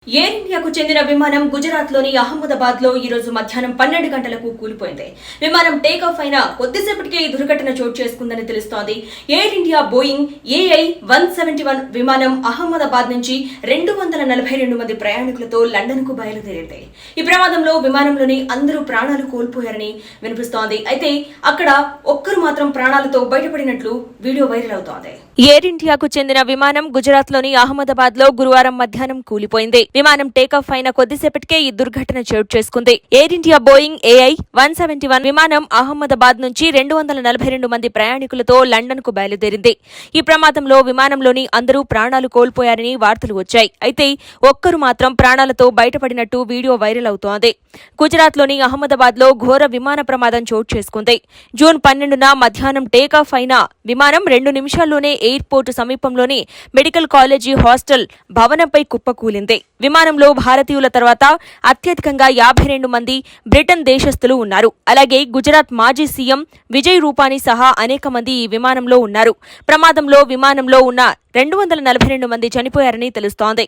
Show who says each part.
Speaker 1: Air ఇండియాకు చెందిన విమానం గుజరాత్లోని అహ్మదాబాద్లో ఈ రోజు మధ్యాహ్నం 12 గంటలకు కూలిపోయింది. విమానం టేకాఫ్ అయిన కొద్దిసేపటికే ఈ దుర్ఘటన చోటు చేసుకుందని తెలుస్తోంది. ఎయిర్ ఇండియా బోయింగ్ AI-171 విమానం అహ్మదాబాద్ నుంచి 242 మంది ప్రయాణికులతో లండన్కు బయలుదేరింది. ఈ ప్రమాదంలో విమానంలోని అందరూ ప్రాణాలు కోల్పోయారని వినిపిస్తోంది. అయితే అక్కడ ఒక్కరు మాత్రం ప్రాణాలతో బయటపడినట్లు వీడియో వైరల్ అవుతోంది. ఎయిర్ ఇండియాకు చెందిన విమానం గుజరాత్లోని అహ్మదాబాద్లో గురువారం మధ్యాహ్నం కూలిపోయింది. విమానం టేకాఫ్ అయిన కొద్దిసేపటికే ఈ దుర్ఘటన చోటు చేసుకుంది. ఎయిర్ ఇండియా బోయింగ్ AI-171 విమానం అహ్మదాబాద్ నుంచి 242 మంది ప్రయాణికులతో లండన్ కు బయలుదేరింది. ఈ ప్రమాదంలో విమానంలోని అందరూ ప్రాణాలు కోల్పోయారని వార్తలు వచ్చాయి. అయితే ఒక్కరు మాత్రం ప్రాణాలతో బయటపడినట్టు వీడియో వైరల్ అవుతోంది. గుజరాత్లోని అహ్మదాబాద్లో ఘోర విమాన ప్రమాదం చోటు చేసుకుంది. జూన్ 12న మధ్యాహ్నం టేకాఫ్ అయిన విమానం 2 నిమిషాల్లోనే ఎయిర్పోర్టు సమీపంలోని మెడికల్ కాలేజీ హాస్టల్ భవనంపై కుప్పకూలింది. విమానంలో భారతీయుల తర్వాత అత్యధికంగా 52 మంది బ్రిటన్ దేశస్థులు ఉన్నారు. అలాగే గుజరాత్ మాజీ సీఎం విజయ్ రూపానీ సహా అనేక మంది ఈ విమానంలో ఉన్నారు. ప్రమాదంలో విమానంలో ఉన్న 242 మంది చనిపోయారని తెలుస్తోంది.